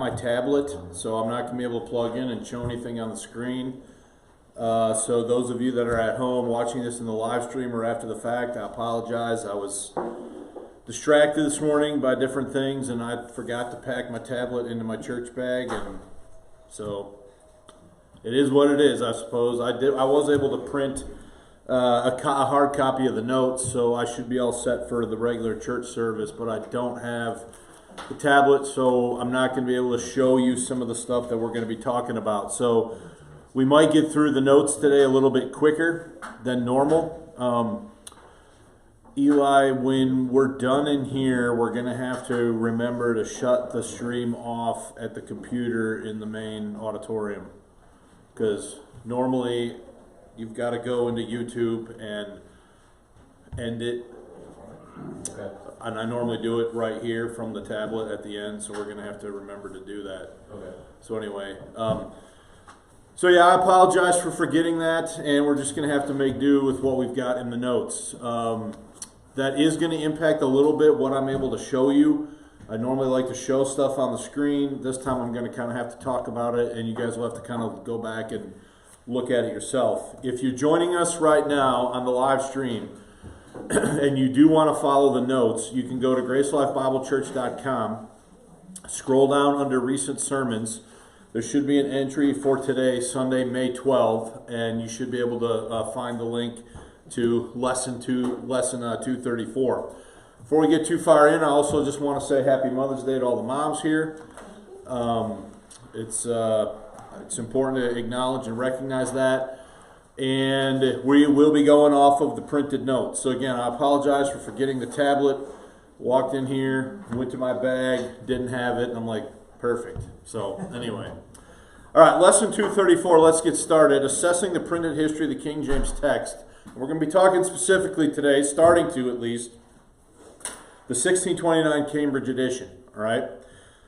my tablet, so I'm not going to be able to plug in and show anything on the screen. So those of you that are at home watching this in the live stream or after the fact, I apologize. I was distracted this morning by different things, and I forgot to pack my tablet into my church bag, and so it is what it is, I suppose. I was able to print a hard copy of the notes, so I should be all set for the regular church service, but I don't have the tablet, so I'm not going to be able to show you some of the stuff that we're going to be talking about. So we might get through the notes today a little bit quicker than normal. Eli, when we're done in here, we're going to have to remember to shut the stream off at the computer in the main auditorium, because normally you've got to go into YouTube and end it. Okay. And I normally do it right here from the tablet at the end, so we're going to have to remember to do that. Okay. So anyway, so yeah, I apologize for forgetting that, and we're just going to have to make do with what we've got in the notes. That is going to impact a little bit what I'm able to show you. I normally like to show stuff on the screen. This time I'm going to kind of have to talk about it, and you guys will have to kind of go back and look at it yourself. If you're joining us right now on the live stream and you do want to follow the notes, you can go to gracelifebiblechurch.com, scroll down under recent sermons. There should be an entry for today, Sunday, May 12th, and you should be able to find the link to lesson 234. Before we get too far in, I also just want to say Happy Mother's Day to all the moms here. It's important to acknowledge and recognize that. And we will be going off of the printed notes. So again, I apologize for forgetting the tablet. Walked in here, went to my bag, didn't have it, and I'm like, perfect. So anyway. All right, lesson 234, let's get started. Assessing the printed history of the King James text. We're going to be talking specifically today, starting to at least, the 1629 Cambridge edition. All right?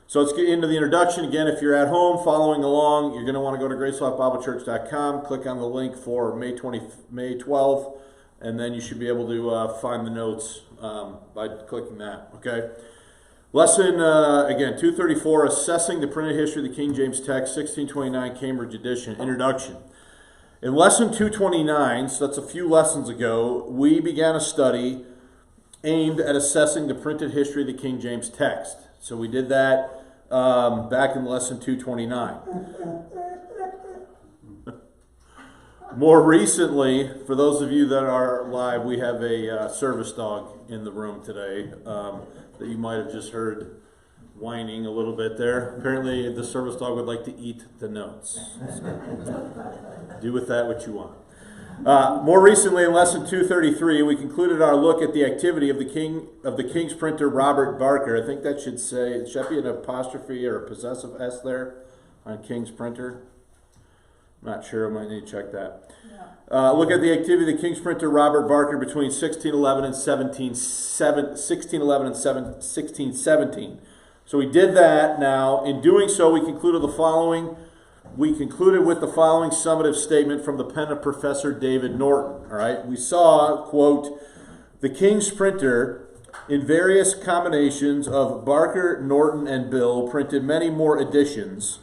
So let's get into the introduction. Again, if you're at home following along, you're going to want to go to gracelifebiblechurch.com, click on the link for May 12th, and then you should be able to find the notes by clicking that. Okay? Lesson, again, 234, Assessing the Printed History of the King James Text, 1629 Cambridge edition, introduction. In lesson 229, so that's a few lessons ago, we began a study aimed at assessing the printed history of the King James text. So we did that back in lesson 229. More recently, for those of you that are live, we have a service dog in the room today that you might have just heard whining a little bit there. Apparently, the service dog would like to eat the notes. So do with that what you want. More recently, in lesson 233, we concluded our look at the activity of the King's printer Robert Barker. I think that should be an apostrophe or a possessive S there on King's printer. Not sure. I might need to check that. Look at the activity of the King's printer Robert Barker between 1611 and 1617. So we did that. Now, in doing so, we concluded with the following summative statement from the pen of Professor David Norton. All right, we saw, quote, the King's printer, in various combinations of Barker, Norton, and Bill, printed many more editions,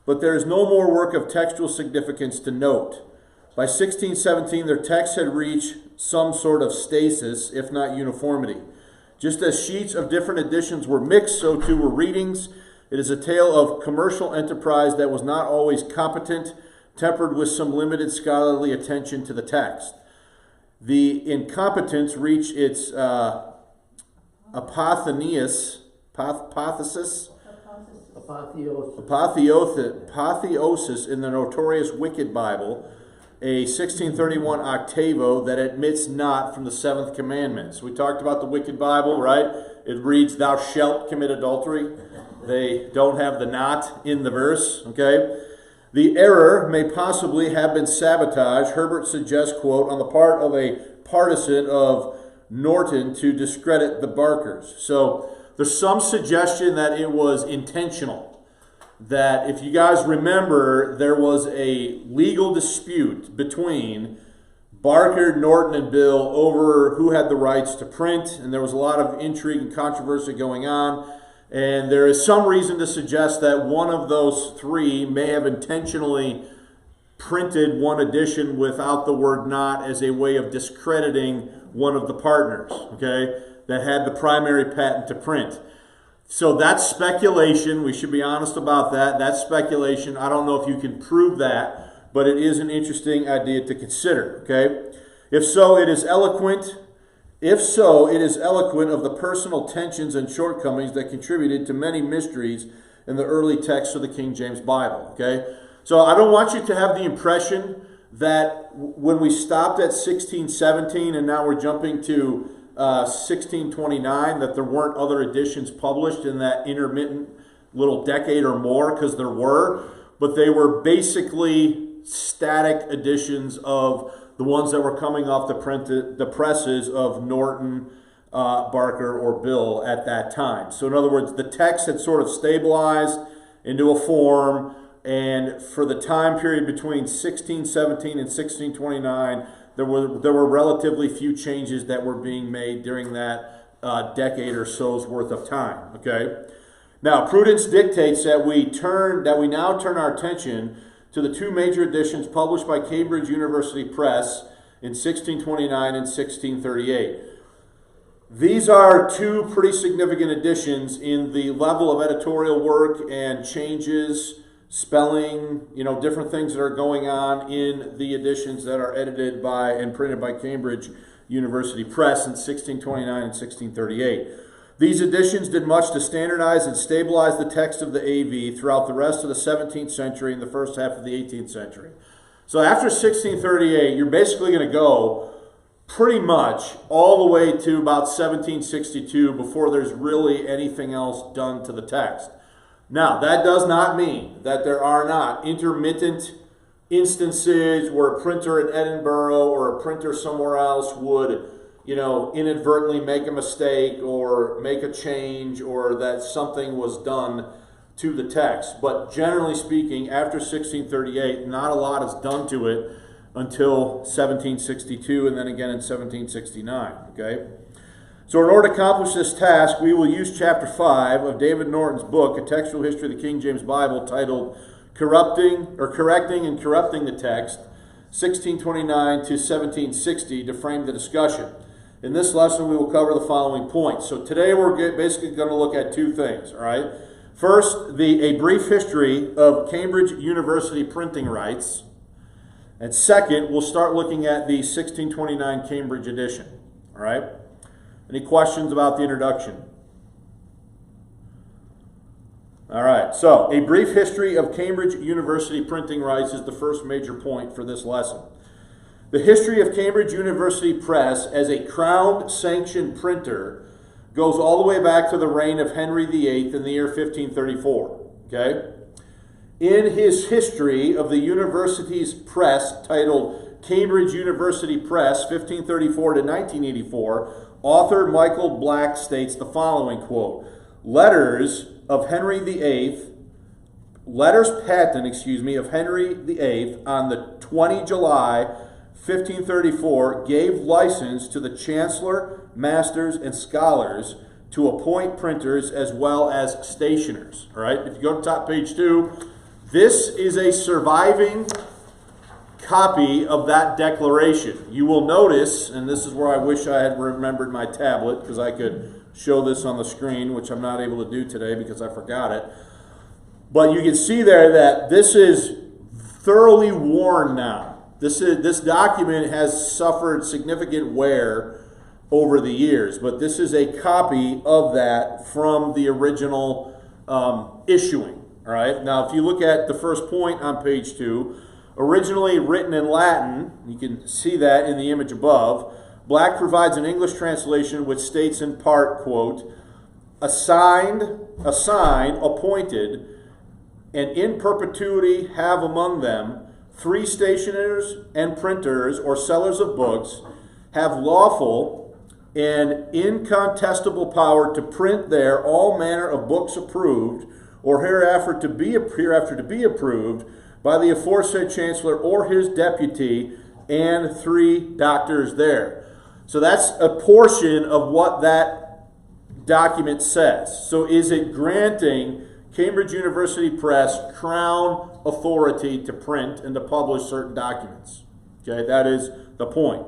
but there is no more work of textual significance to note. By 1617, their text had reached some sort of stasis, if not uniformity. Just as sheets of different editions were mixed, so too were readings. It is a tale of commercial enterprise that was not always competent, tempered with some limited scholarly attention to the text. The incompetence reached its apotheosis in the notorious Wicked Bible, a 1631 octavo that admits not from the seventh commandment. So we talked about the Wicked Bible, right? It reads, thou shalt commit adultery. They don't have the not in the verse, okay? The error may possibly have been sabotage, Herbert suggests, quote, on the part of a partisan of Norton to discredit the Barkers. So there's some suggestion that it was intentional. That if you guys remember, there was a legal dispute between Barker, Norton, and Bill over who had the rights to print, and there was a lot of intrigue and controversy going on. And there is some reason to suggest that one of those three may have intentionally printed one edition without the word not as a way of discrediting one of the partners, okay, that had the primary patent to print. So that's speculation. We should be honest about that. That's speculation. I don't know if you can prove that, but it is an interesting idea to consider, okay? If so, it is eloquent of the personal tensions and shortcomings that contributed to many mysteries in the early texts of the King James Bible, okay? So I don't want you to have the impression that when we stopped at 1617 and now we're jumping to 1629, that there weren't other editions published in that intermittent little decade or more, because there were, but they were basically static editions of the ones that were coming off the presses of Norton, Barker, or Bill at that time. So in other words, the text had sort of stabilized into a form, and for the time period between 1617 and 1629, there were relatively few changes that were being made during that decade or so's worth of time. Okay. Now, prudence dictates that we now turn our attention to the two major editions published by Cambridge University Press in 1629 and 1638. These are two pretty significant editions in the level of editorial work and changes, spelling, different things that are going on in the editions that are edited by and printed by Cambridge University Press in 1629 and 1638. These editions did much to standardize and stabilize the text of the AV throughout the rest of the 17th century and the first half of the 18th century. So after 1638, you're basically going to go pretty much all the way to about 1762 before there's really anything else done to the text. Now, that does not mean that there are not intermittent instances where a printer in Edinburgh or a printer somewhere else would, inadvertently make a mistake or make a change, or that something was done to the text. But generally speaking, after 1638, not a lot is done to it until 1762 and then again in 1769, okay? So in order to accomplish this task, we will use Chapter 5 of David Norton's book, A Textual History of the King James Bible, titled Correcting and Corrupting the Text, 1629 to 1760, to frame the discussion. In this lesson, we will cover the following points. So today we're basically going to look at two things, all right? First, a brief history of Cambridge University printing rights. And second, we'll start looking at the 1629 Cambridge edition, all right? Any questions about the introduction? All right, so a brief history of Cambridge University printing rights is the first major point for this lesson. The history of Cambridge University Press as a crown-sanctioned printer goes all the way back to the reign of Henry VIII in the year 1534, okay? In his history of the university's press, titled Cambridge University Press, 1534 to 1984, author Michael Black states the following, quote, letters patent of Henry VIII on the 20 July 1534 gave license to the chancellor, masters, and scholars to appoint printers as well as stationers. All right, if you go to top page 2, this is a surviving copy of that declaration. You will notice, and this is where I wish I had remembered my tablet because I could show this on the screen, which I'm not able to do today because I forgot it. But you can see there that this is thoroughly worn now. This document has suffered significant wear over the years, but this is a copy of that from the original issuing. All right. Now, if you look at the first point on page 2, originally written in Latin, you can see that in the image above. Black provides an English translation which states in part, quote, a sign appointed, and in perpetuity have among them 3 stationers and printers or sellers of books, have lawful and incontestable power to print there all manner of books approved, or hereafter to be approved by the aforesaid chancellor or his deputy and 3 doctors there. So that's a portion of what that document says. So is it granting Cambridge University Press Crown authority to print and to publish certain documents? Okay, that is the point.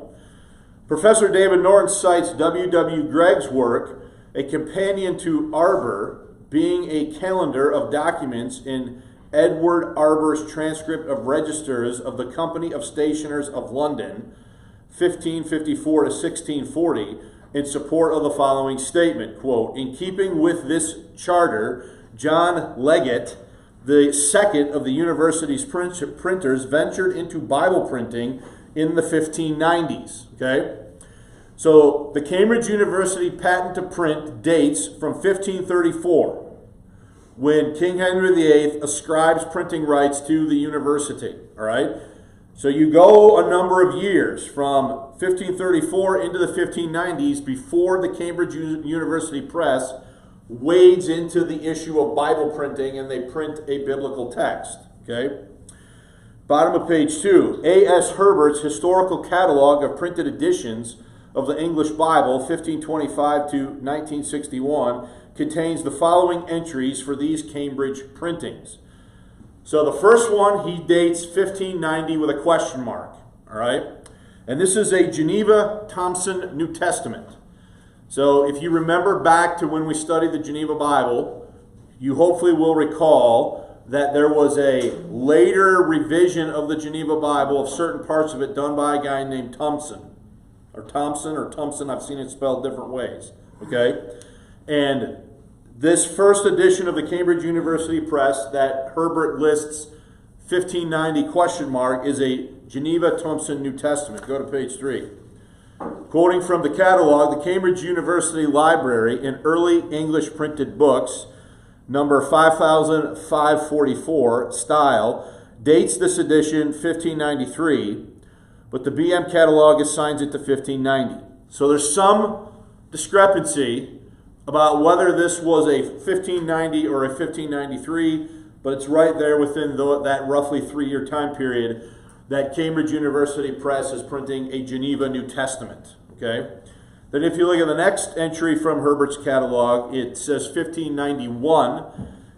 Professor David Norton cites W. W. Gregg's work, A Companion to Arber, being a calendar of documents in Edward Arber's transcript of registers of the Company of Stationers of London, 1554 to 1640, in support of the following statement, quote, in keeping with this charter, John Leggett, the second of the university's printers, ventured into Bible printing in the 1590s, okay? So the Cambridge University patent to print dates from 1534, when King Henry VIII ascribes printing rights to the university, all right? So you go a number of years from 1534 into the 1590s before the Cambridge University Press wades into the issue of Bible printing and they print a biblical text, okay? Bottom of page 2, A.S. Herbert's Historical Catalog of Printed Editions of the English Bible, 1525 to 1961, contains the following entries for these Cambridge printings. So the first one, he dates 1590 with a question mark, all right? And this is a Geneva Thompson New Testament. So if you remember back to when we studied the Geneva Bible, you hopefully will recall that there was a later revision of the Geneva Bible of certain parts of it done by a guy named Thompson, or Thompson, I've seen it spelled different ways, okay? And this first edition of the Cambridge University Press that Herbert lists 1590 question mark is a Geneva Thompson New Testament. Go to page 3. Quoting from the catalog, the Cambridge University Library in early English printed books, number 5544, style, dates this edition 1593, but the BM catalog assigns it to 1590. So there's some discrepancy about whether this was a 1590 or a 1593, but it's right there within that roughly 3-year time period that Cambridge University Press is printing a Geneva New Testament, okay? Then if you look at the next entry from Herbert's catalog, it says 1591,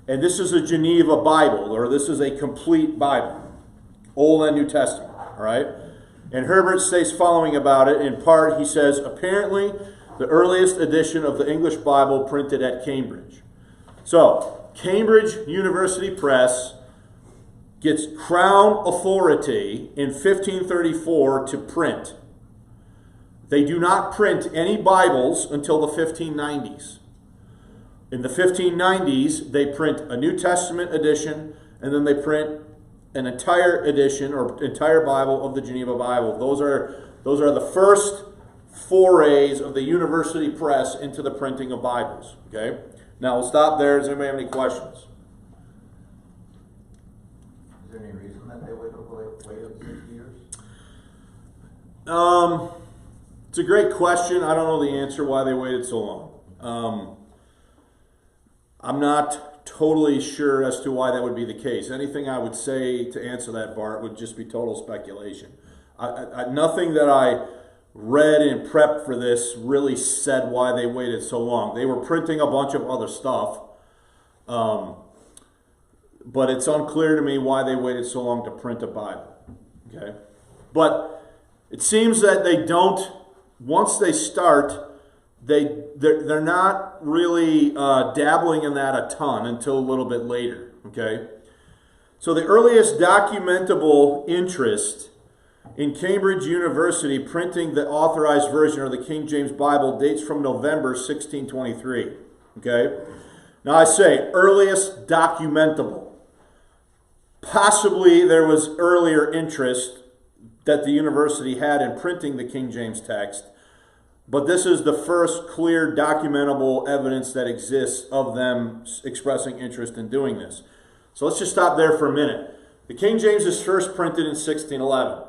and this is a Geneva Bible, or this is a complete Bible, Old and New Testament, all right? And Herbert states following about it. In part, he says, apparently the earliest edition of the English Bible printed at Cambridge. So, Cambridge University Press gets Crown authority in 1534 to print. They do not print any Bibles until the 1590s. In the 1590s, they print a New Testament edition, and then they print an entire edition or entire Bible of the Geneva Bible. Those are the first forays of the university press into the printing of Bibles. Okay? Now we'll stop there. Does anybody have any questions? Is there any reason that they wait 60 years? It's a great question. I don't know the answer why they waited so long. I'm not totally sure as to why that would be the case. Anything I would say to answer that, Bart, would just be total speculation. Nothing that I read and prepped for this really said why they waited so long. They were printing a bunch of other stuff, but it's unclear to me why they waited so long to print a Bible. Okay, but it seems that they don't. Once they start, they're not really dabbling in that a ton until a little bit later. Okay, so the earliest documentable interest in Cambridge University printing the authorized version of the King James Bible dates from November 1623. Okay, now I say earliest documentable. Possibly there was earlier interest that the university had in printing the King James text, but this is the first clear documentable evidence that exists of them expressing interest in doing this. So let's just stop there for a minute. The King James is first printed in 1611.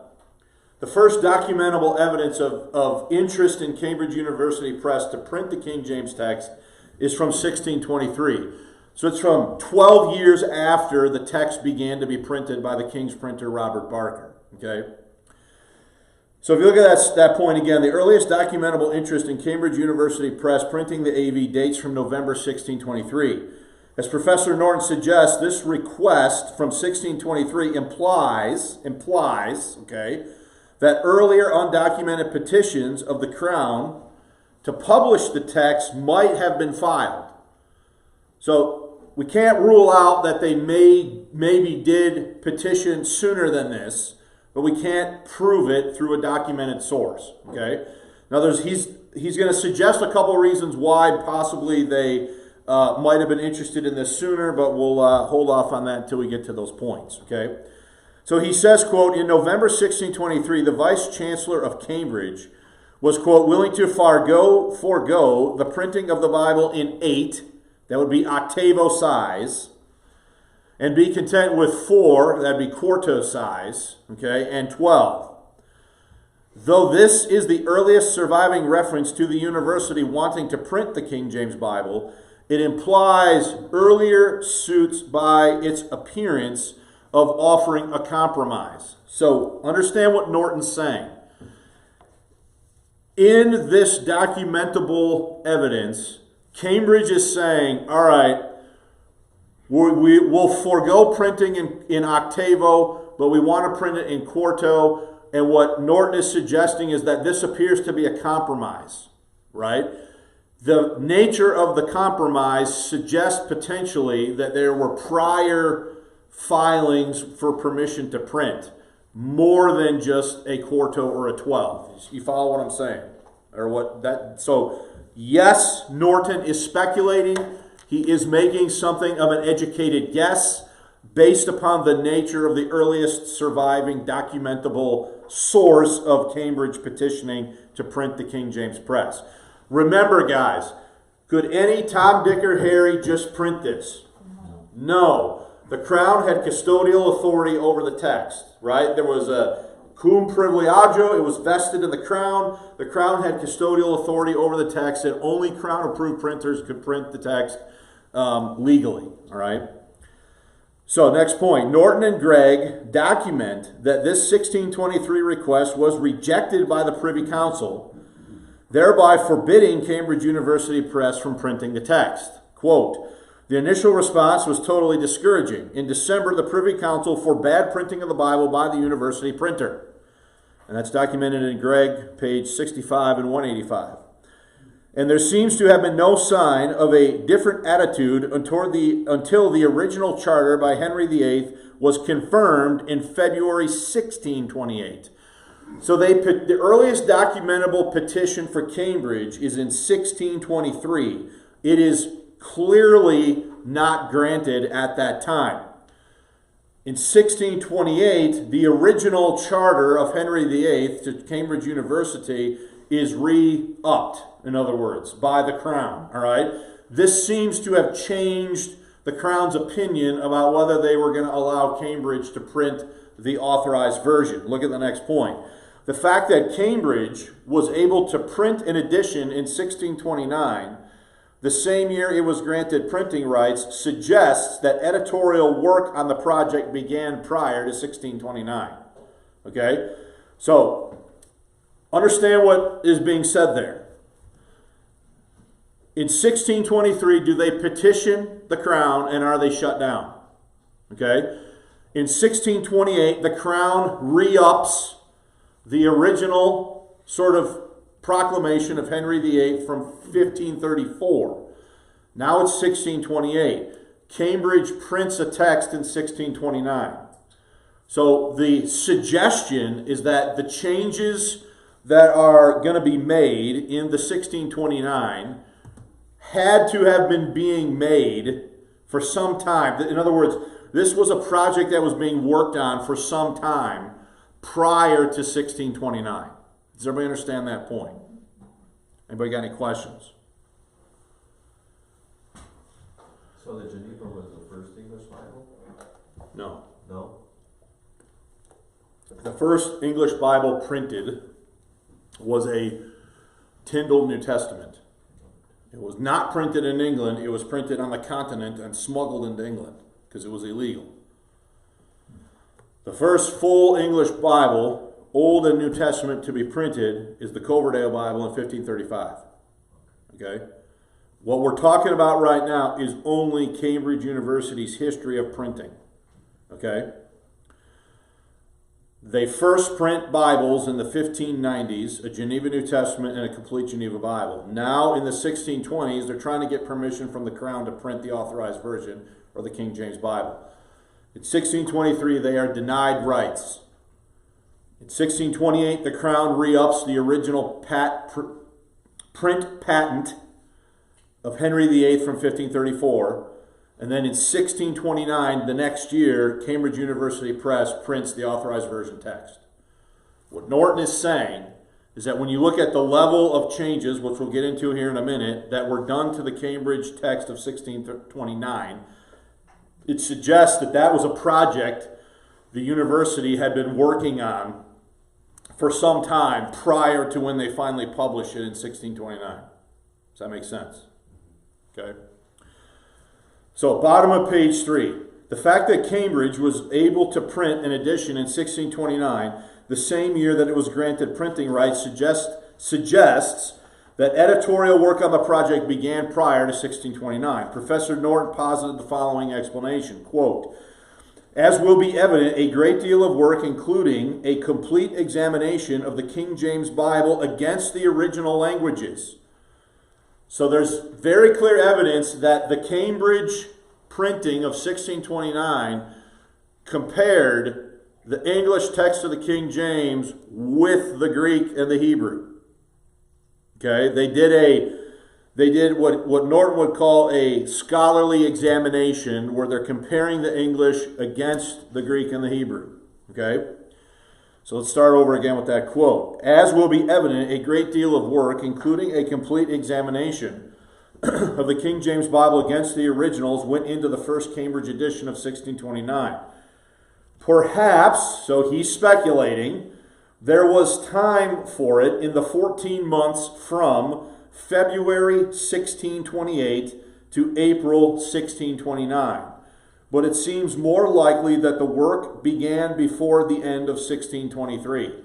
The first documentable evidence of interest in Cambridge University Press to print the King James text is from 1623. So it's from 12 years after the text began to be printed by the King's printer, Robert Barker. Okay? So if you look at that point again, the earliest documentable interest in Cambridge University Press printing the AV dates from November 1623. As Professor Norton suggests, this request from 1623 implies, okay, that earlier undocumented petitions of the Crown to publish the text might have been filed. So we can't rule out that they maybe did petition sooner than this, but we can't prove it through a documented source. Okay. Now he's going to suggest a couple reasons why possibly they might have been interested in this sooner, but we'll hold off on that until we get to those points. Okay. So he says, quote, in November 1623, the Vice Chancellor of Cambridge was, quote, willing to forego the printing of the Bible in 8, that would be octavo size, and be content with 4, that'd be quarto size, okay, and 12. Though this is the earliest surviving reference to the university wanting to print the King James Bible, it implies earlier suits by its appearance of offering a compromise. So understand what Norton's saying. In this documentable evidence, Cambridge is saying, all right, we'll forego printing in octavo, but we want to print it in quarto. And what Norton is suggesting is that this appears to be a compromise, right? The nature of the compromise suggests potentially that there were prior filings for permission to print, more than just a quarto or a 12. You follow what I'm saying? Or what that? So yes, Norton is speculating. He is making something of an educated guess based upon the nature of the earliest surviving documentable source of Cambridge petitioning to print the King James Press. Remember, guys, could any Tom, Dick, or Harry just print this? No. The Crown had custodial authority over the text, right? There was a cum privilegio. It was vested in the Crown. The Crown had custodial authority over the text, and only Crown-approved printers could print the text legally, all right? So next point, Norton and Gregg document that this 1623 request was rejected by the Privy Council, thereby forbidding Cambridge University Press from printing the text. Quote, the initial response was totally discouraging. In December, the Privy Council forbade printing of the Bible by the university printer. And that's documented in Gregg, page 65 and 185. And there seems to have been no sign of a different attitude until the original charter by Henry VIII was confirmed in February 1628. So the earliest documentable petition for Cambridge is in 1623. It is clearly not granted at that time. In 1628, the original charter of Henry VIII to Cambridge University is re-upped, in other words, by the Crown, all right? This seems to have changed the Crown's opinion about whether they were going to allow Cambridge to print the authorized version. Look at the next point. The fact that Cambridge was able to print an edition in 1629, the same year it was granted printing rights, suggests that editorial work on the project began prior to 1629. Okay? So, understand what is being said there. In 1623, do they petition the Crown and are they shut down? Okay? In 1628, the Crown re-ups the original sort of proclamation of Henry VIII from 1534. Now it's 1628. Cambridge prints a text in 1629. So the suggestion is that the changes that are going to be made in the 1629 had to have been being made for some time. In other words, this was a project that was being worked on for some time prior to 1629. Does everybody understand that point? Anybody got any questions? So the Geneva was the first English Bible? No. No? The first English Bible printed was a Tyndale New Testament. It was not printed in England. It was printed on the continent and smuggled into England because it was illegal. The first full English Bible Old and New Testament to be printed is the Coverdale Bible in 1535. Okay? What we're talking about right now is only Cambridge University's history of printing. Okay? They first print Bibles in the 1590s, a Geneva New Testament and a complete Geneva Bible. Now, in the 1620s, they're trying to get permission from the Crown to print the Authorized Version, or the King James Bible. In 1623, they are denied rights. In 1628, the Crown re-ups the original print patent of Henry VIII from 1534. And then in 1629, the next year, Cambridge University Press prints the Authorized Version text. What Norton is saying is that when you look at the level of changes, which we'll get into here in a minute, that were done to the Cambridge text of 1629, it suggests that that was a project the university had been working on for some time prior to when they finally published it in 1629. Does that make sense? Okay. So, bottom of page 3. The fact that Cambridge was able to print an edition in 1629, the same year that it was granted printing rights, suggests that editorial work on the project began prior to 1629. Professor Norton posited the following explanation, quote, "As will be evident, a great deal of work, including a complete examination of the King James Bible against the original languages." So there's very clear evidence that the Cambridge printing of 1629 compared the English text of the King James with the Greek and the Hebrew. Okay, they did what Norton would call a scholarly examination, where they're comparing the English against the Greek and the Hebrew. Okay? So let's start over again with that quote. "As will be evident, a great deal of work, including a complete examination of the King James Bible against the originals, went into the first Cambridge edition of 1629. Perhaps," so he's speculating, "there was time for it in the 14 months from February 1628 to April 1629. But it seems more likely that the work began before the end of 1623.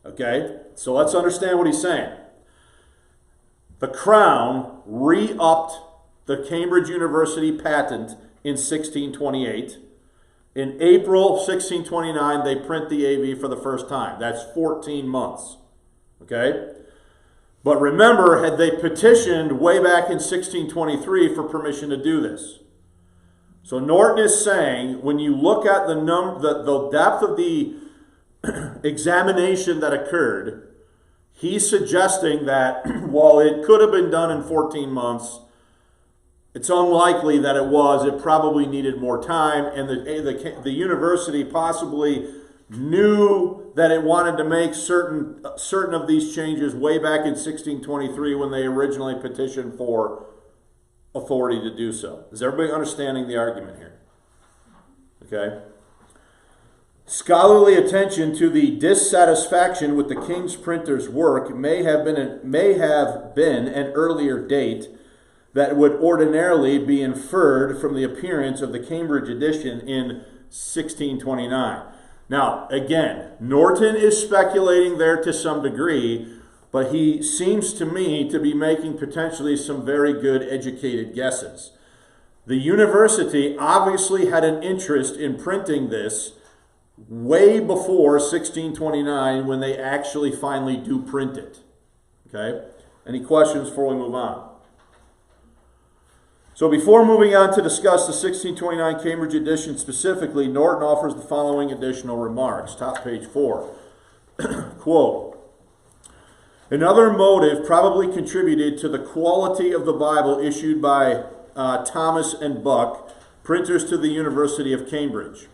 Okay? So let's understand what he's saying. The Crown re-upped the Cambridge University patent in 1628. In April 1629, they print the AV for the first time. That's 14 months. Okay? But remember, had they petitioned way back in 1623 for permission to do this? So Norton is saying, when you look at the depth of the examination that occurred, he's suggesting that while it could have been done in 14 months, it's unlikely that it was. It probably needed more time, and the university possibly knew that it wanted to make certain of these changes way back in 1623 when they originally petitioned for authority to do so. Is everybody understanding the argument here? Okay. Scholarly attention to the dissatisfaction with the King's printer's work may have been an earlier date that would ordinarily be inferred from the appearance of the Cambridge edition in 1629. Now, again, Norton is speculating there to some degree, but he seems to me to be making potentially some very good educated guesses. The university obviously had an interest in printing this way before 1629 when they actually finally do print it. Okay? Any questions before we move on? So before moving on to discuss the 1629 Cambridge edition specifically, Norton offers the following additional remarks. Top page 4. Quote, "Another motive probably contributed to the quality of the Bible issued by Thomas and Buck, printers to the University of Cambridge.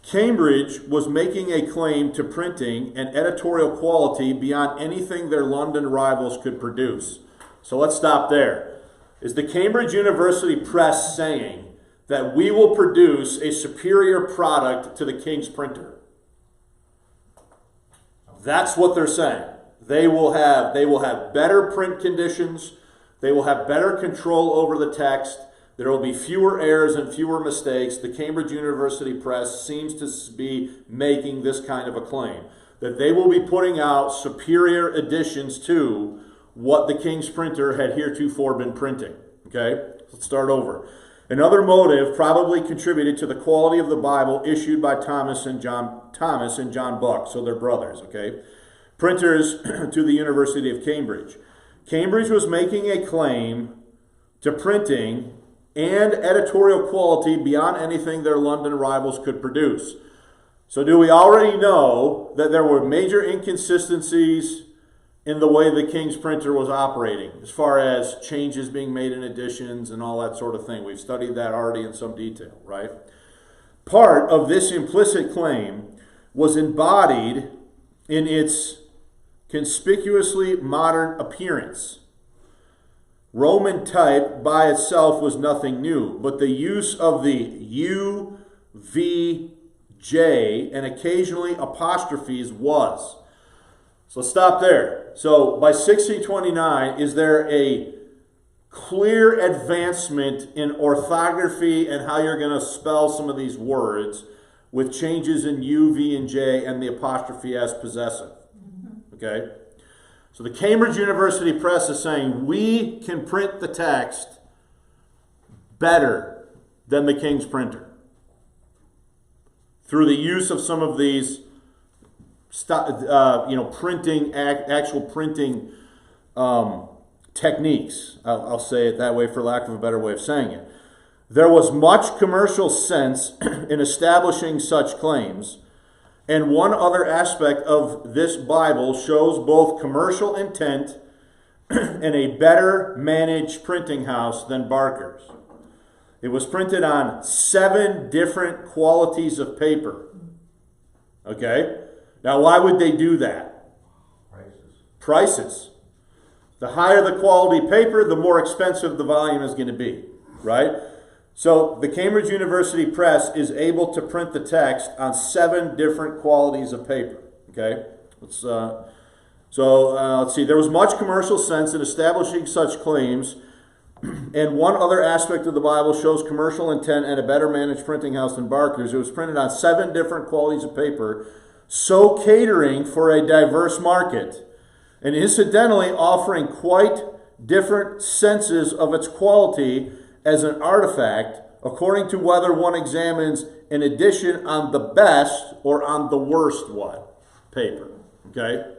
Cambridge was making a claim to printing and editorial quality beyond anything their London rivals could produce." So let's stop there. Is the Cambridge University Press saying that we will produce a superior product to the King's printer? That's what they're saying. They will have better print conditions. They will have better control over the text. There will be fewer errors and fewer mistakes. The Cambridge University Press seems to be making this kind of a claim, that they will be putting out superior additions to what the King's printer had heretofore been printing. Okay, let's start over. Another motive probably contributed to the quality of the Bible issued by Thomas and John Buck, so they're brothers, okay? Printers to the University of Cambridge. Cambridge was making a claim to printing and editorial quality beyond anything their London rivals could produce. So do we already know that there were major inconsistencies in the way the King's printer was operating, as far as changes being made in editions and all that sort of thing? We've studied that already in some detail, right? Part of this implicit claim was embodied in its conspicuously modern appearance. Roman type by itself was nothing new, but the use of the U, V, J, and occasionally apostrophes was. So stop there. So by 1629, is there a clear advancement in orthography and how you're going to spell some of these words with changes in U, V, and J and the apostrophe as possessive? Okay? So the Cambridge University Press is saying we can print the text better than the King's printer through the use of some of these actual printing techniques. I'll say it that way for lack of a better way of saying it. There was much commercial sense in establishing such claims, and one other aspect of this Bible shows both commercial intent and a better managed printing house than Barker's. It was printed on 7 different qualities of paper. Okay? Now, why would they do that? Prices. The higher the quality paper, the more expensive the volume is going to be, right? So the Cambridge University Press is able to print the text on 7 different qualities of paper. Okay? Let's see. There was much commercial sense in establishing such claims, and one other aspect of the Bible shows commercial intent and a better managed printing house than Barker's. It was printed on 7 different qualities of paper, so catering for a diverse market, and incidentally offering quite different senses of its quality as an artifact, according to whether one examines an edition on the best or on the worst paper. Okay?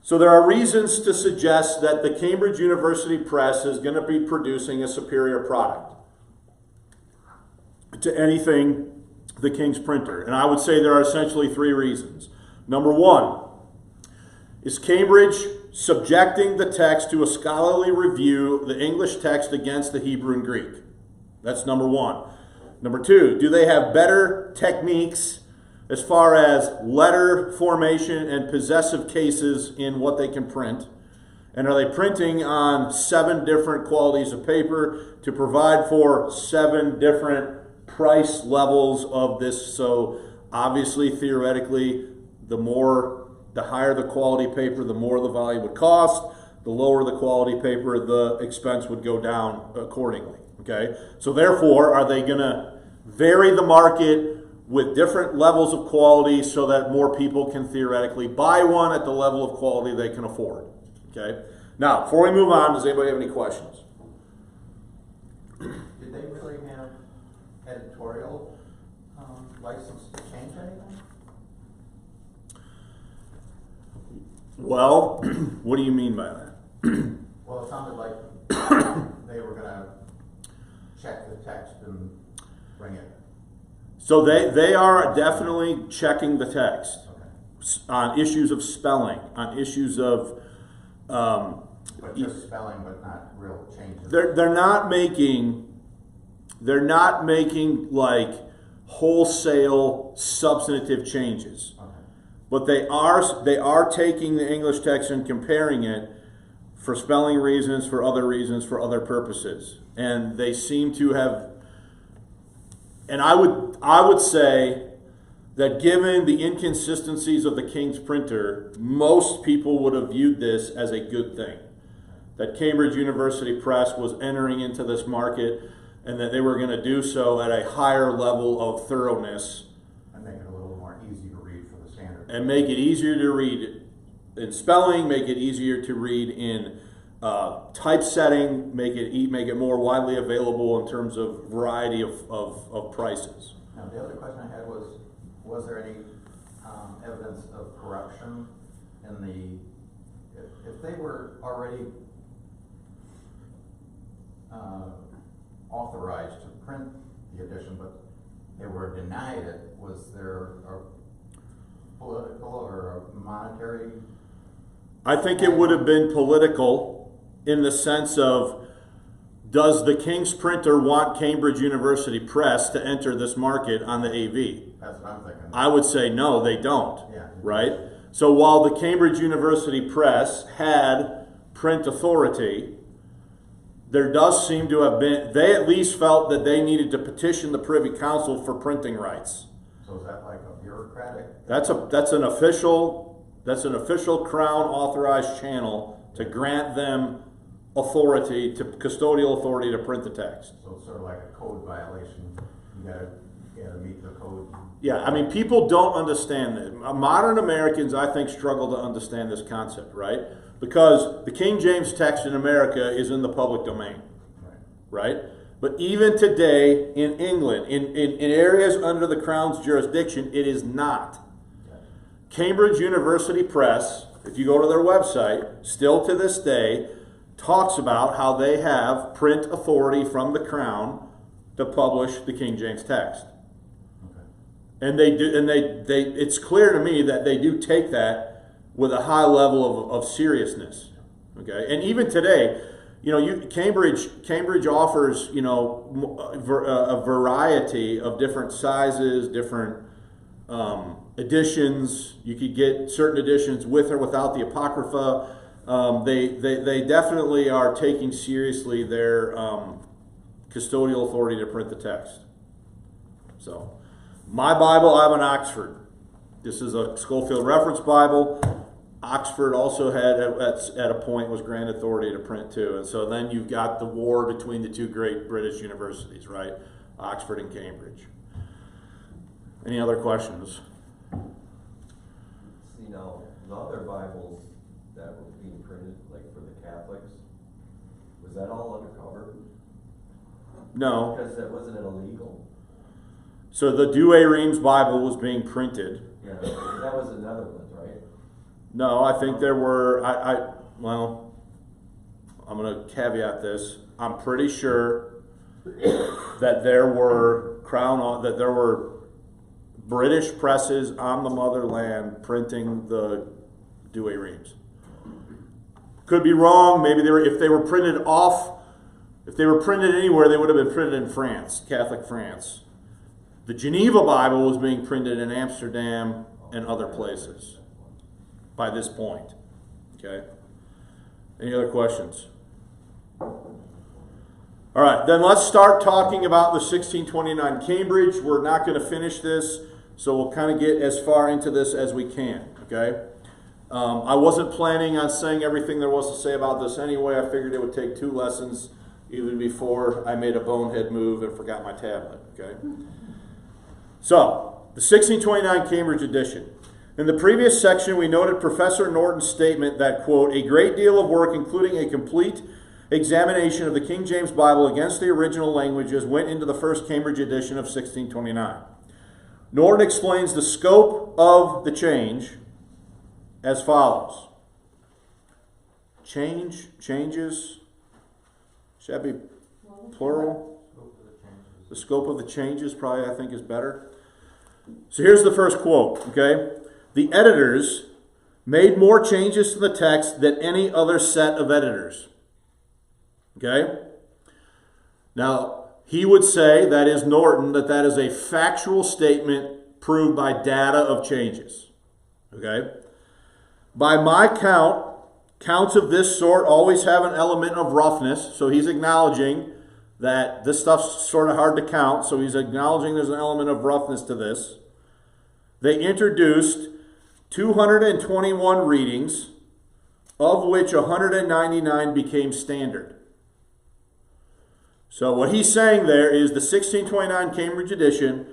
So there are reasons to suggest that the Cambridge University Press is going to be producing a superior product to anything the King's printer. And I would say there are essentially 3 reasons. Number 1, is Cambridge subjecting the text to a scholarly review, the English text against the Hebrew and Greek? That's number 1. Number 2, do they have better techniques as far as letter formation and possessive cases in what they can print? And are they printing on 7 different qualities of paper to provide for 7 different price levels of this? So obviously, theoretically, the higher the quality paper, the more the volume would cost. The lower the quality paper, the expense would go down accordingly. Okay? So therefore, are they going to vary the market with different levels of quality so that more people can theoretically buy one at the level of quality they can afford? Okay? Now, before we move on, does anybody have any questions? Did they really have editorial license to change anything? Well, what do you mean by that? Well, it sounded like they were going to check the text and bring it. So they are definitely checking the text. Okay. On issues of spelling, on issues of But just spelling, but not real changes. They're not making like wholesale substantive changes. Okay. But they are taking the English text and comparing it for spelling reasons, for other purposes. And they seem to have, and I would say that given the inconsistencies of the King's printer, most people would have viewed this as a good thing. that Cambridge University Press was entering into this market and that they were going to do so at a higher level of thoroughness. And make it a little more easy to read for the standard. And make it easier to read in spelling, make it easier to read in typesetting, make it more widely available in terms of variety of prices. Now, the other question I had was there any evidence of corruption in the, if they were already authorized to print the edition, but they were denied it, was there a political or a monetary? I think it would have been political in the sense of, does the King's printer want Cambridge University Press to enter this market on the AV? That's what I'm thinking. I would say no, they don't. Yeah. Right? So while the Cambridge University Press had print authority, there does seem to have been, they at least felt that they needed to petition the Privy Council for printing rights. So is that like a bureaucratic? That's an official Crown authorized channel to grant them authority, custodial authority to print the text. So it's sort of like a code violation. You gotta meet the code. Yeah, I mean, people don't understand that. Modern Americans, I think, struggle to understand this concept, right? Because the King James text in America is in the public domain, right? But even today in England, in areas under the Crown's jurisdiction, it is not. Cambridge University Press, if you go to their website, still to this day, talks about how they have print authority from the Crown to publish the King James text. And they do, and it's clear to me that they do take that with a high level of seriousness. Okay, and even today, Cambridge offers a variety of different sizes, different editions. You could get certain editions with or without the Apocrypha. They definitely are taking seriously their custodial authority to print the text. So. My Bible, I have an Oxford. This is a Schofield Reference Bible. Oxford also had, at a point, was granted authority to print too. And so then you've got the war between the two great British universities, right? Oxford and Cambridge. Any other questions? See, now, the other Bibles that were being printed, like for the Catholics, was that all undercover? No. Because that wasn't illegal. So the Douay Rheims Bible was being printed. Yeah, that was the Netherlands, right? No, I think there were, well, I'm going to caveat this. I'm pretty sure that there were British presses on the motherland printing the Douay Rheims. Could be wrong. Maybe if they were printed anywhere, they would have been printed in France, Catholic France. The Geneva Bible was being printed in Amsterdam and other places by this point. Okay? Any other questions? All right, then let's start talking about the 1629 Cambridge. We're not going to finish this, so we'll kind of get as far into this as we can. Okay? I wasn't planning on saying everything there was to say about this anyway. I figured it would take 2 lessons even before I made a bonehead move and forgot my tablet. Okay? So, the 1629 Cambridge edition. In the previous section, we noted Professor Norton's statement that, quote, a great deal of work, including a complete examination of the King James Bible against the original languages, went into the first Cambridge edition of 1629. Norton explains the scope of the change as follows. Changes, should that be plural? The scope of the changes probably, I think, is better. So here's the first quote, okay? The editors made more changes to the text than any other set of editors. Okay? Now, he would say, that is Norton, that is a factual statement proved by data of changes. Okay? By my count, counts of this sort always have an element of roughness, so he's acknowledging that this stuff's sort of hard to count, so he's acknowledging there's an element of roughness to this. They introduced 221 readings of which 199 became standard. So what he's saying there is the 1629 Cambridge edition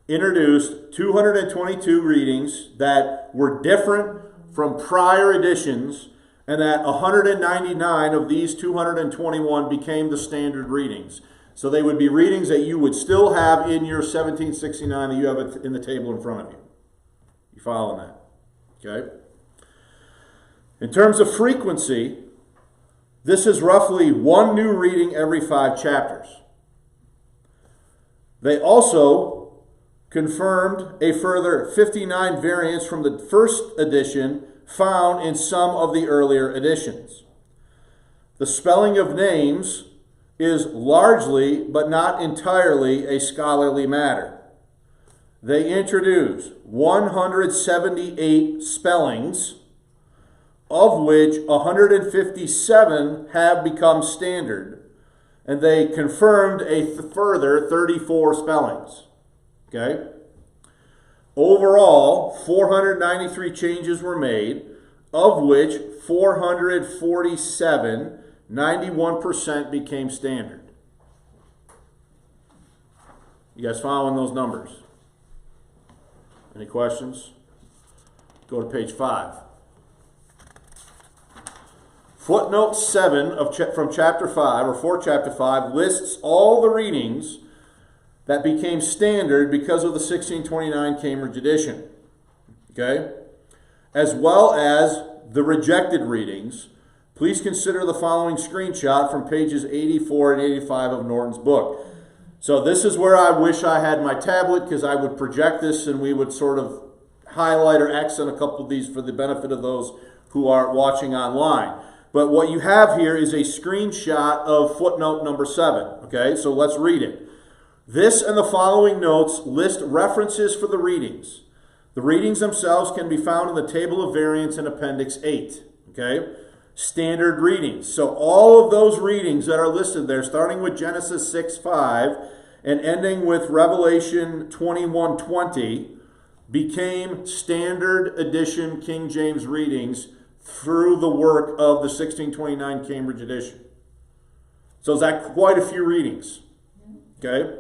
introduced 222 readings that were different from prior editions, and that 199 of these 221 became the standard readings. So they would be readings that you would still have in your 1769 that you have in the table in front of you. You following that? Okay. In terms of frequency, this is roughly one new reading every 5 chapters. They also confirmed a further 59 variants from the first edition found in some of the earlier editions. The spelling of names is largely, but not entirely, a scholarly matter. They introduce 178 spellings, of which 157 have become standard, and they confirmed a further 34 spellings. Okay? Overall, 493 changes were made, of which 447, 91% became standard. You guys following those numbers? Any questions? Go to page 5. Footnote 7 from chapter 5, or for chapter 5, lists all the readings that became standard because of the 1629 Cambridge edition. Okay? As well as the rejected readings. Please consider the following screenshot from pages 84 and 85 of Norton's book. So this is where I wish I had my tablet, because I would project this and we would sort of highlight or accent a couple of these for the benefit of those who are watching online. But what you have here is a screenshot of footnote number 7. Okay, so let's read it. This and the following notes list references for the readings. The readings themselves can be found in the table of variants in Appendix 8. Okay, standard readings. So all of those readings that are listed there, starting with Genesis 6:5 and ending with Revelation 21:20, became standard edition King James readings through the work of the 1629 Cambridge edition. So is that quite a few readings? Okay.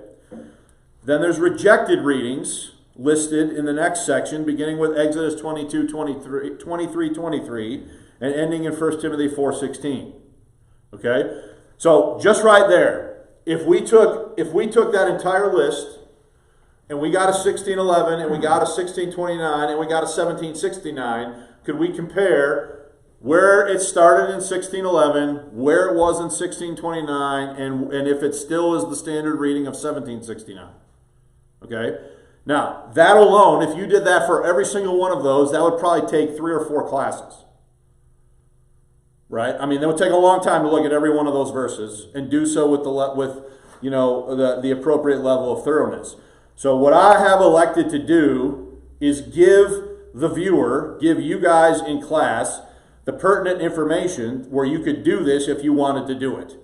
Then there's rejected readings listed in the next section, beginning with Exodus 23:23 and ending in 1 Timothy 4:16. Okay? So just right there, if we took that entire list and we got a 1611 and we got a 1629 and we got a 1769, could we compare where it started in 1611, where it was in 1629, and if it still is the standard reading of 1769? Okay? Now, that alone, if you did that for every single one of those, that would probably take 3 or 4 classes. Right? I mean, it would take a long time to look at every one of those verses and do so with the appropriate level of thoroughness. So what I have elected to do is give the viewer, give you guys in class, the pertinent information where you could do this if you wanted to do it.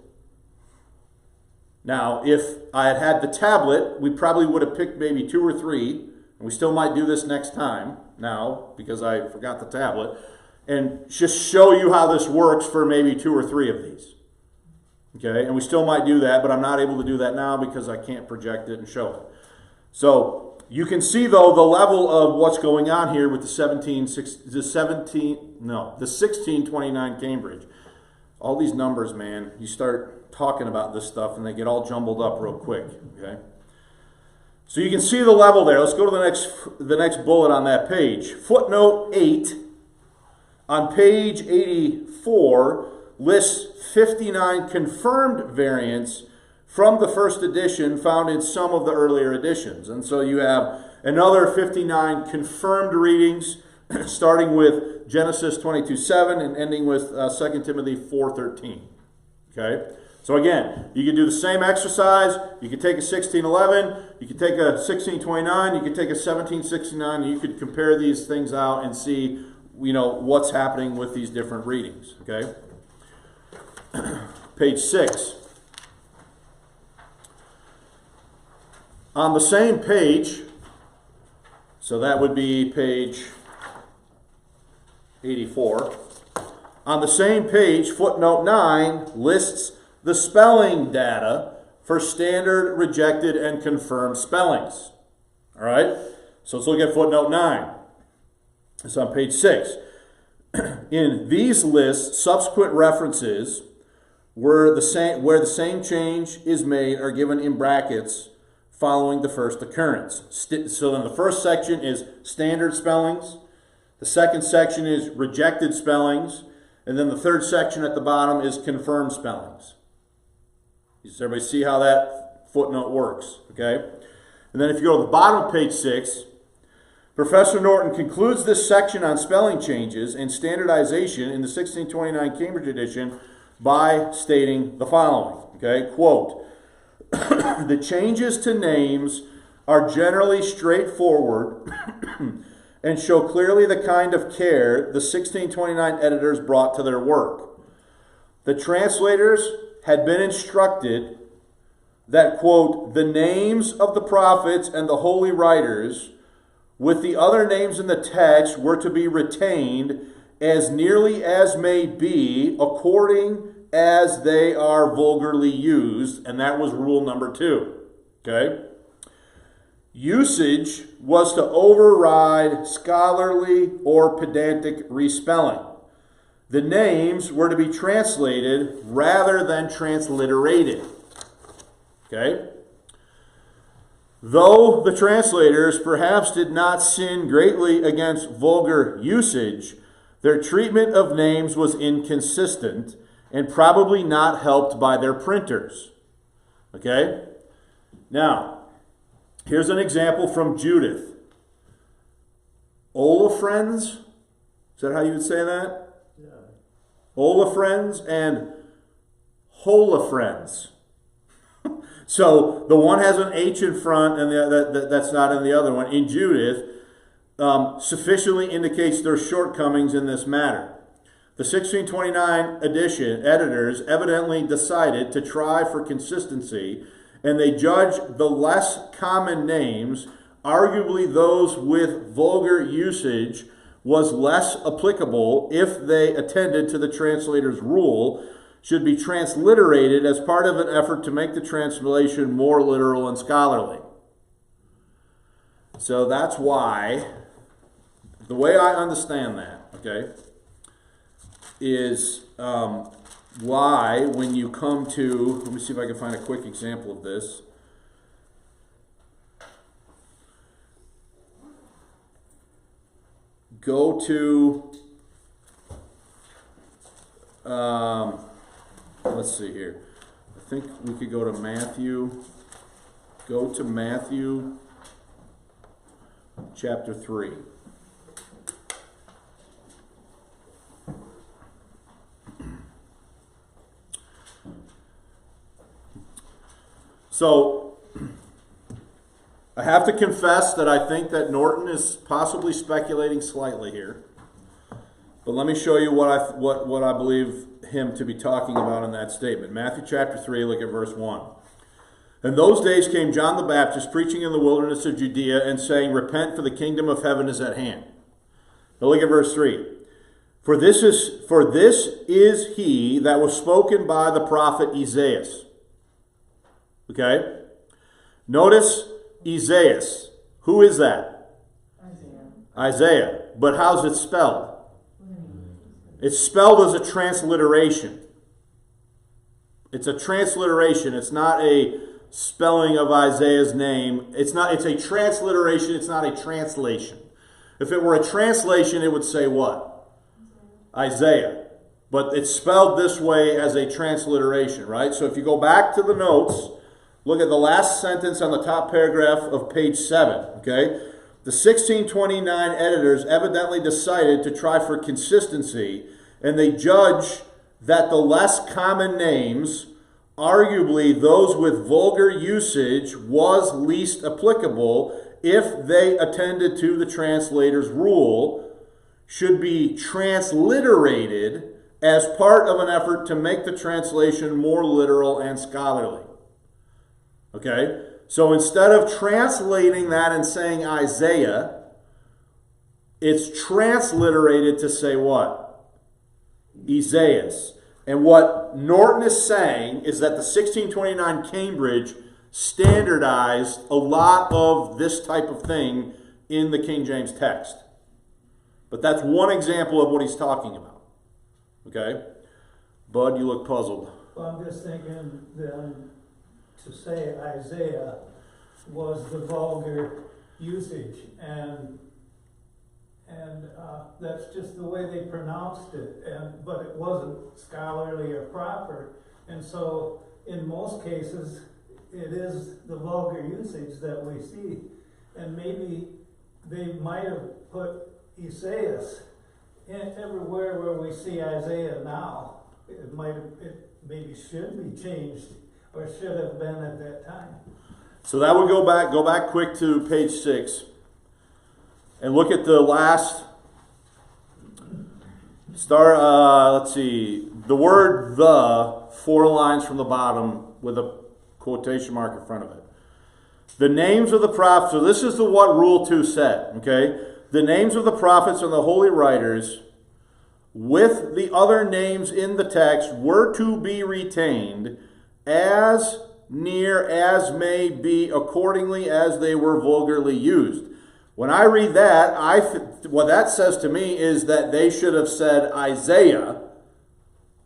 Now, if I had had the tablet, we probably would have picked maybe 2 or 3, and we still might do this next time now because I forgot the tablet, and just show you how this works for maybe 2 or 3 of these. Okay, and we still might do that, but I'm not able to do that now because I can't project it and show it. So you can see, though, the level of what's going on here with the 1629 Cambridge. All these numbers, man, you start talking about this stuff and they get all jumbled up real quick. Okay, so you can see the level there. Let's go to the next bullet on that page. Footnote 8 on page 84 lists 59 confirmed variants from the first edition found in some of the earlier editions. And so you have another 59 confirmed readings, starting with Genesis 22:7 and ending with 2 Timothy 4:13. Okay? So again, you can do the same exercise. You could take a 1611, you could take a 1629, you could take a 1769, and you could compare these things out and see, what's happening with these different readings. Okay? Page 6. On the same page, so that would be page 84. On the same page, footnote 9 lists the spelling data for standard, rejected, and confirmed spellings. All right? So let's look at footnote 9. It's on page 6. In these lists, subsequent references where the same change is made are given in brackets following the first occurrence. So then the first section is standard spellings. The second section is rejected spellings. And then the third section at the bottom is confirmed spellings. Does everybody see how that footnote works? Okay? And then if you go to the bottom of page 6, Professor Norton concludes this section on spelling changes and standardization in the 1629 Cambridge edition by stating the following. Okay? Quote, the changes to names are generally straightforward and show clearly the kind of care the 1629 editors brought to their work. The translators had been instructed that, quote, the names of the prophets and the holy writers with the other names in the text were to be retained as nearly as may be according as they are vulgarly used, and that was rule number 2. Okay? Usage was to override scholarly or pedantic respelling. The names were to be translated rather than transliterated. Okay? Though the translators perhaps did not sin greatly against vulgar usage, their treatment of names was inconsistent and probably not helped by their printers. Okay? Now, here's an example from Judith. Olafriends? Is that how you would say that? Yeah. Olafriends and Holafriends. So the one has an H in front and that's not in the other one. In Judith, sufficiently indicates their shortcomings in this matter. The 1629 edition editors evidently decided to try for consistency, and they judged the less common names, arguably those with vulgar usage, was less applicable if they attended to the translator's rule, should be transliterated as part of an effort to make the translation more literal and scholarly. So that's why, the way I understand that, okay, is why when you come to, let me see if I can find a quick example of this. Go to, let's see here. I think we could go to Matthew. Go to Matthew chapter 3. So, I have to confess that I think that Norton is possibly speculating slightly here. But let me show you what I believe him to be talking about in that statement. Matthew chapter 3, look at verse 1. In those days came John the Baptist preaching in the wilderness of Judea and saying, repent, for the kingdom of heaven is at hand. Now look at verse 3. For this is he that was spoken by the prophet Isaiah. Okay? Notice Isaiah. Who is that? Isaiah. But how's it spelled? It's spelled as a transliteration. It's a transliteration. It's not a spelling of Isaiah's name. It's a transliteration. It's not a translation. If it were a translation, it would say what? Isaiah. But it's spelled this way as a transliteration, right? So if you go back to the notes, look at the last sentence on the top paragraph of page 7, okay? The 1629 editors evidently decided to try for consistency, and they judge that the less common names, arguably those with vulgar usage, was least applicable if they attended to the translator's rule, should be transliterated as part of an effort to make the translation more literal and scholarly. Okay? So instead of translating that and saying Isaiah, it's transliterated to say what? Isaias. And what Norton is saying is that the 1629 Cambridge standardized a lot of this type of thing in the King James text. But that's one example of what he's talking about. Okay? Bud, you look puzzled. Well, I'm just thinking then to say Isaiah was the vulgar usage, and that's just the way they pronounced it, but it wasn't scholarly or proper, and so in most cases it is the vulgar usage that we see, and maybe they might have put Isaias everywhere where we see Isaiah now. It maybe should be changed, or should have been at that time. So that would go back quick to page 6 and look at the last let's see, the word the, 4 lines from the bottom with a quotation mark in front of it. The names of the prophets, so this is what Rule 2 said, okay? The names of the prophets and the holy writers with the other names in the text were to be retained as near as may be accordingly as they were vulgarly used. When I read that, what that says to me is that they should have said Isaiah,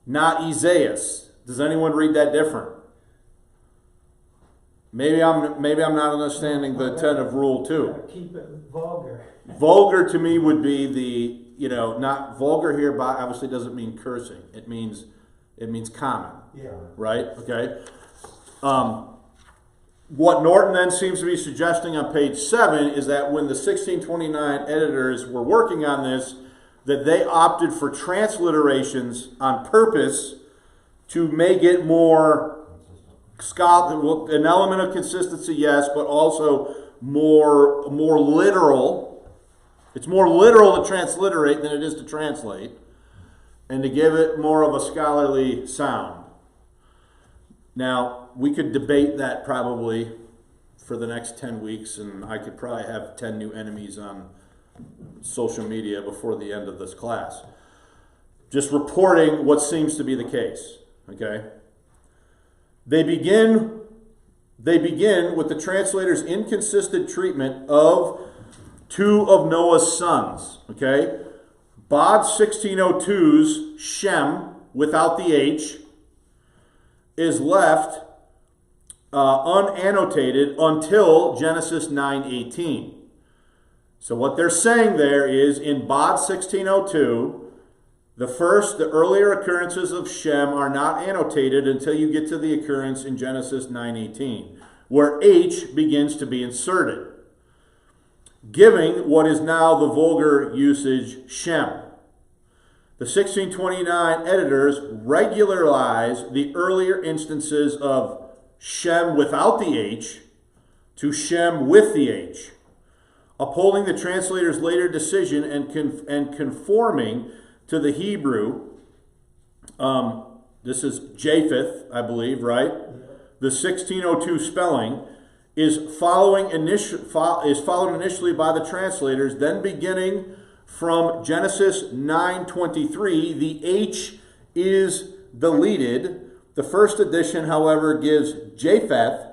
not Isaias. Does anyone read that different? Maybe I'm not understanding the intent of Rule 2. Keep it vulgar. Vulgar to me would be the, not vulgar here, but obviously doesn't mean cursing. It means common. Yeah. Right? Okay. What Norton then seems to be suggesting on page 7 is that when the 1629 editors were working on this, that they opted for transliterations on purpose to make it more an element of consistency, yes, but also more literal. It's more literal to transliterate than it is to translate, and to give it more of a scholarly sound. Now, we could debate that probably for the next 10 weeks, and I could probably have 10 new enemies on social media before the end of this class. Just reporting what seems to be the case, okay? They begin with the translator's inconsistent treatment of 2 of Noah's sons, okay? Bod 1602's Shem, without the H, is left unannotated until Genesis 9:18. So what they're saying there is in Bod 1602, the earlier occurrences of Shem are not annotated until you get to the occurrence in Genesis 9:18, where H begins to be inserted, giving what is now the vulgar usage Shem. The 1629 editors regularize the earlier instances of Shem without the H to Shem with the H, upholding the translator's later decision and conforming to the Hebrew. This is Japheth, I believe, right? The 1602 spelling is followed initially by the translators, then beginning from Genesis 9:23, the H is deleted. The first edition, however, gives Japheth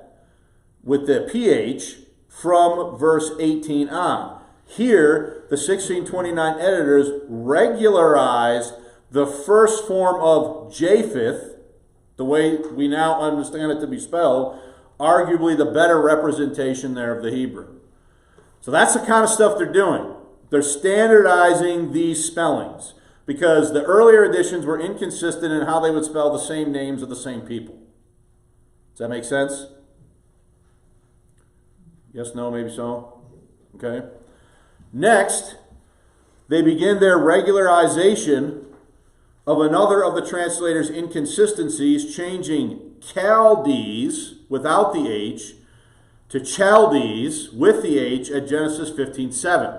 with the PH from verse 18 on. Here, the 1629 editors regularized the first form of Japheth, the way we now understand it to be spelled, arguably the better representation there of the Hebrew. So that's the kind of stuff they're doing. They're standardizing these spellings because the earlier editions were inconsistent in how they would spell the same names of the same people. Does that make sense? Yes, no, maybe so? Okay. Next, they begin their regularization of another of the translator's inconsistencies, changing Chaldees without the H to Chaldees with the H at Genesis 15:7.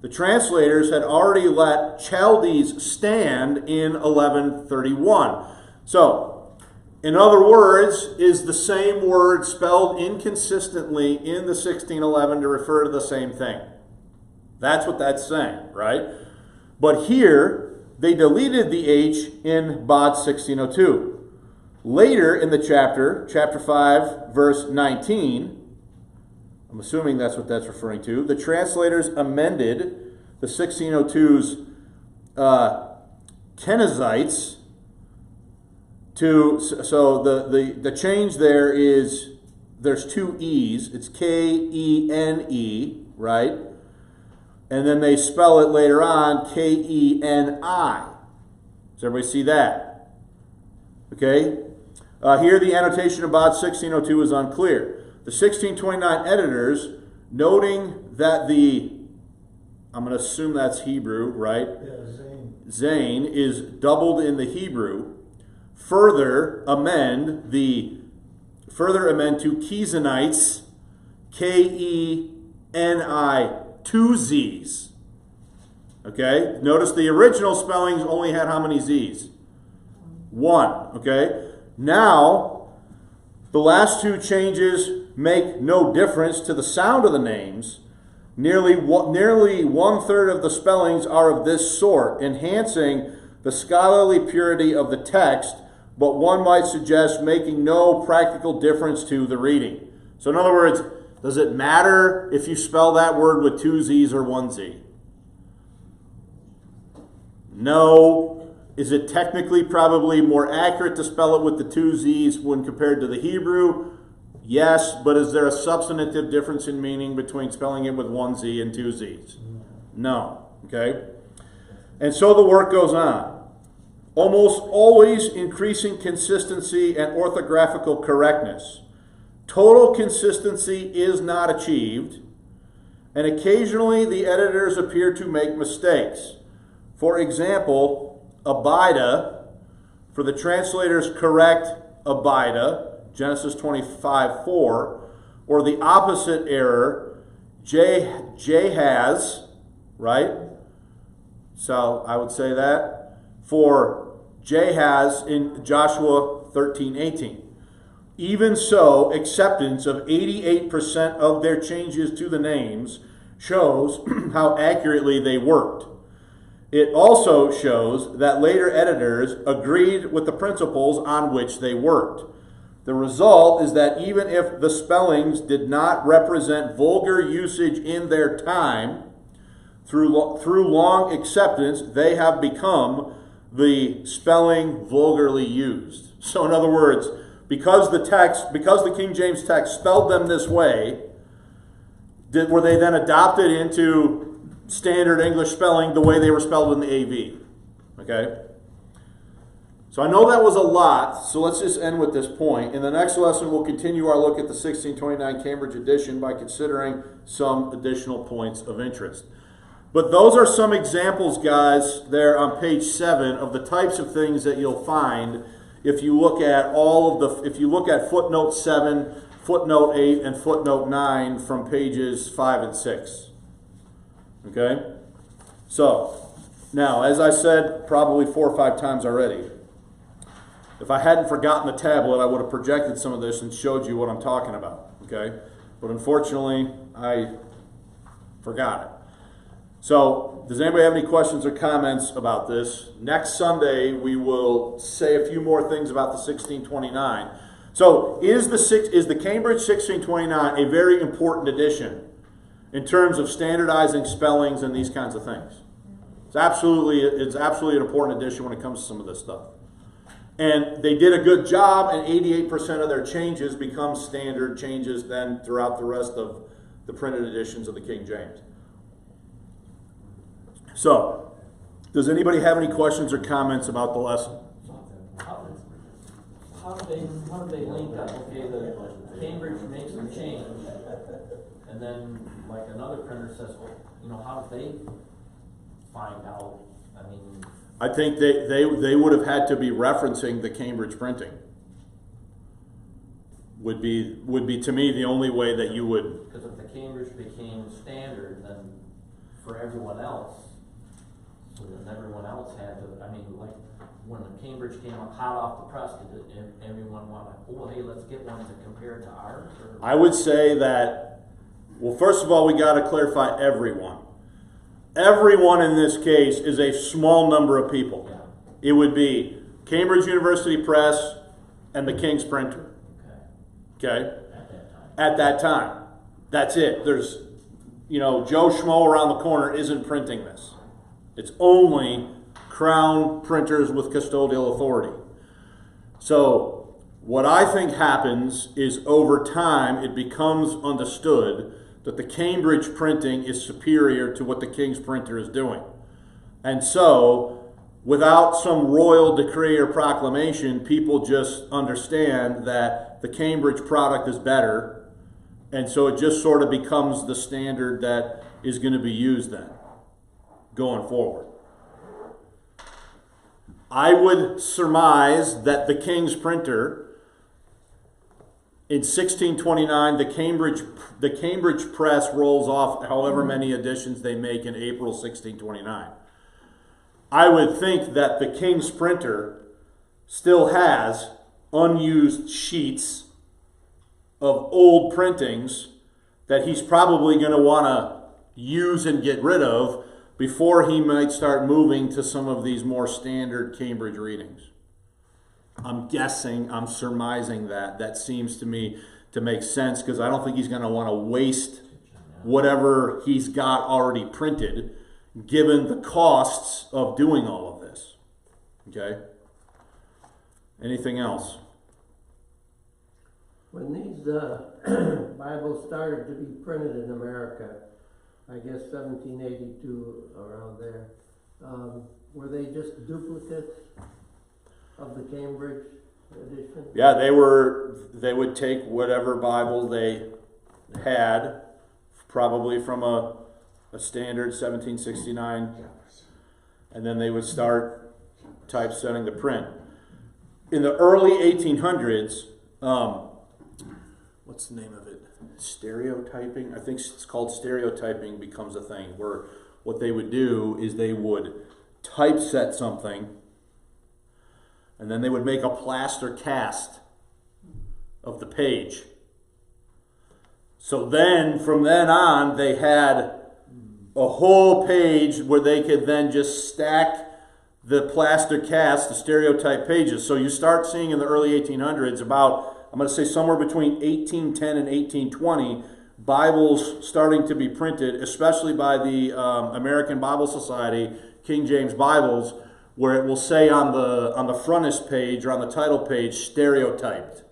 The translators had already let Chaldees stand in 1131. So, in other words, is the same word spelled inconsistently in the 1611 to refer to the same thing. That's what that's saying, right? But here, they deleted the H in BOD 1602. Later in the chapter, chapter 5, verse 19, I'm assuming that's what that's referring to, the translators amended the 1602's Kenizzites to, so the change there is, there's two E's, it's K-E-N-E, right? And then they spell it later on K-E-N-I. Does everybody see that? Okay? Here the annotation about 1602 is unclear. The 1629 editors, noting that the, I'm going to assume that's Hebrew, right? Yeah, Zane. Zane is doubled in the Hebrew, further amend to Kizanites, K-E-N-I, two Z's. Okay? Notice the original spellings only had how many Z's? One. Okay? Now, the last two changes make no difference to the sound of the names. Nearly 1/3 of the spellings are of this sort, enhancing the scholarly purity of the text, but one might suggest making no practical difference to the reading. So in other words, does it matter if you spell that word with two Z's or one Z? No. Is it technically probably more accurate to spell it with the two Z's when compared to the Hebrew? Yes, but is there a substantive difference in meaning between spelling it with one Z and two Z's? No. Okay? And so the work goes on. Almost always increasing consistency and orthographical correctness. Total consistency is not achieved, and occasionally the editors appear to make mistakes. For example, Abida, for the translators correct Abida, Genesis 25:4, or the opposite error, Jahaz, right? So I would say that for Jahaz in Joshua 13:18. Even so, acceptance of 88% of their changes to the names shows how accurately they worked. It also shows that later editors agreed with the principles on which they worked. The result is that even if the spellings did not represent vulgar usage in their time, through long acceptance, they have become the spelling vulgarly used. So in other words, because the King James text spelled them this way, were they then adopted into standard English spelling the way they were spelled in the AV? Okay? So I know that was a lot, so let's just end with this point. In the next lesson, we'll continue our look at the 1629 Cambridge edition by considering some additional points of interest. But those are some examples, guys, there on page 7 of the types of things that you'll find if you look at footnote 7, footnote 8, and footnote 9 from pages 5 and 6. Okay? So, now, as I said probably 4 or 5 times already, if I hadn't forgotten the tablet, I would have projected some of this and showed you what I'm talking about. Okay? But unfortunately, I forgot it. So, does anybody have any questions or comments about this? Next Sunday, we will say a few more things about the 1629. So, is the Cambridge 1629 a very important edition in terms of standardizing spellings and these kinds of things? It's absolutely an important edition when it comes to some of this stuff. And they did a good job, and 88% of their changes become standard changes then throughout the rest of the printed editions of the King James. So, does anybody have any questions or comments about the lesson? How do they link up? Okay, the Cambridge makes a change, and then like another printer says, well, how do they find out? I mean, I think they would have had to be referencing the Cambridge printing. Would be to me the only way that you would. Because if the Cambridge became standard, then for everyone else, so then everyone else had to. I mean, like when the Cambridge came up hot off the press, did everyone want to? Oh, hey, let's get one to compare to ours. Or? I would say that. Well, first of all, we got to clarify everyone. everyone in this case is a small number of people. Yeah, It would be Cambridge University Press and the King's Printer. okay, Okay? at that time. At that time. That's it. There's, Joe Schmo around the corner isn't printing this. It's only Crown printers with custodial authority. So, what I think happens is over time it becomes understood that the Cambridge printing is superior to what the King's Printer is doing. And so, without some royal decree or proclamation, people just understand that the Cambridge product is better, and so it just sort of becomes the standard that is going to be used then, going forward. I would surmise that the King's Printer, in 1629, the Cambridge Press rolls off however many editions they make in April 1629. I would think that the King's Printer still has unused sheets of old printings that he's probably going to want to use and get rid of before he might start moving to some of these more standard Cambridge readings. I'm guessing, I'm surmising that. That seems to me to make sense because I don't think he's going to want to waste whatever he's got already printed, given the costs of doing all of this. Okay? Anything else? When these Bibles started to be printed in America, I guess 1782, around there, were they just duplicates of the Cambridge edition? Yeah, they would take whatever Bible they had, probably from a standard 1769, and then they would start typesetting to print. In the early 1800s, what's the name of it? Stereotyping? I think it's called stereotyping becomes a thing, where what they would do is they would typeset something, and then they would make a plaster cast of the page. So then, from then on, they had a whole page where they could then just stack the plaster cast, the stereotype pages. So you start seeing in the early 1800s about, I'm going to say somewhere between 1810 and 1820, Bibles starting to be printed, especially by the American Bible Society, King James Bibles, where it will say on the frontispiece page or on the title page, stereotyped.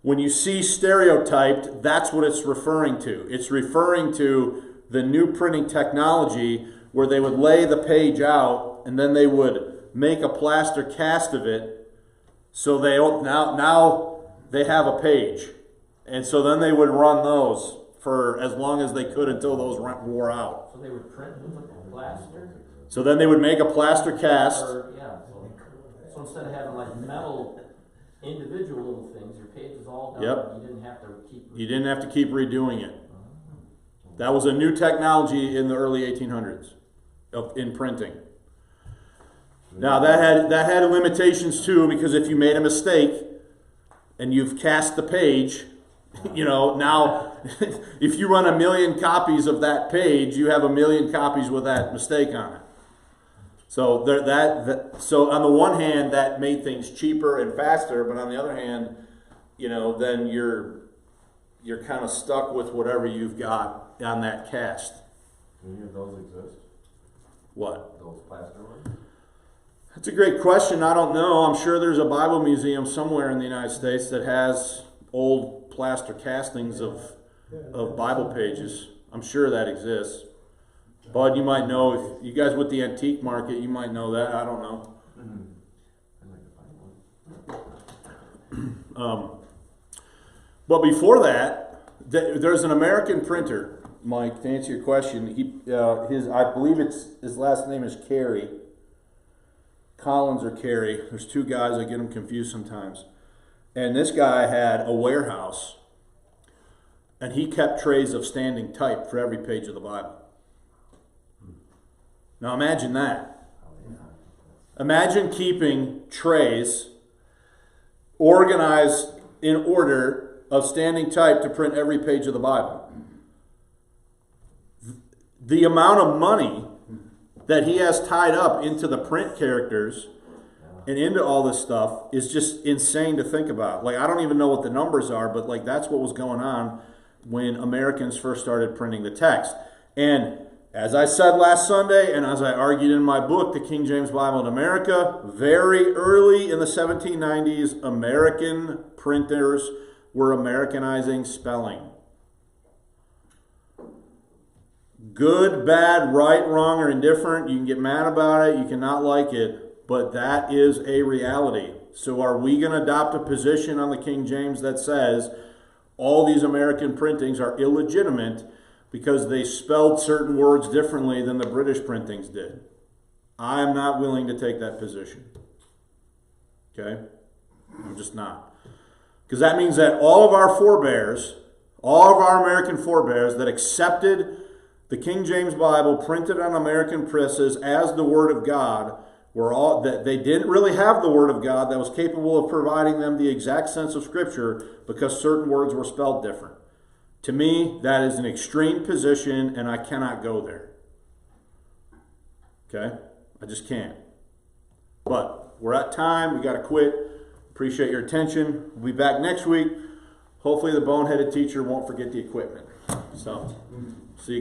When you see stereotyped, that's what it's referring to. It's referring to the new printing technology where they would lay the page out and then they would make a plaster cast of it, so they now they have a page. And so then they would run those for as long as they could until those wore out. So they would print with a plaster? So then they would make a plaster cast. Or, yeah, so instead of having like metal individual little things, your page is all done. Yep. You didn't have to keep redoing it. That was a new technology in the early 1800s in printing. Now that had limitations too, because if you made a mistake and you've cast the page, now if you run 1 million copies of that page, you have 1 million copies with that mistake on it. So so on the one hand, that made things cheaper and faster, but on the other hand, then you're kind of stuck with whatever you've got on that cast. Do any of those exist? What? Those plaster ones? That's a great question. I don't know. I'm sure there's a Bible museum somewhere in the United States that has old plaster castings of Bible pages. I'm sure that exists. Bud, you might know, if you guys with the antique market, you might know that. I don't know. I'd like to find one. But before that, there's an American printer, Mike, to answer your question. I believe his last name is Carey. Collins or Carey. There's two guys, I get them confused sometimes. And this guy had a warehouse, and he kept trays of standing type for every page of the Bible. Now imagine that. Imagine keeping trays organized in order of standing type to print every page of the Bible. the amount of money that he has tied up into the print characters and into all this stuff is just insane to think about. Like, I don't even know what the numbers are, but like, that's what was going on when Americans first started printing the text. And as I said last Sunday, and as I argued in my book, The King James Bible in America, very early in the 1790s, American printers were Americanizing spelling. Good, bad, right, wrong, or indifferent. You can get mad about it. You cannot like it. But that is a reality. So are we going to adopt a position on the King James that says all these American printings are illegitimate because they spelled certain words differently than the British printings did? I am not willing to take that position. Okay? I'm just not. Because that means that all of our forebears, all of our American forebears that accepted the King James Bible printed on American presses as the Word of God were all that they didn't really have the Word of God that was capable of providing them the exact sense of Scripture because certain words were spelled different. To me, that is an extreme position, and I cannot go there. Okay? I just can't. But we're at time. We got to quit. Appreciate your attention. We'll be back next week. Hopefully the boneheaded teacher won't forget the equipment. So, see you guys.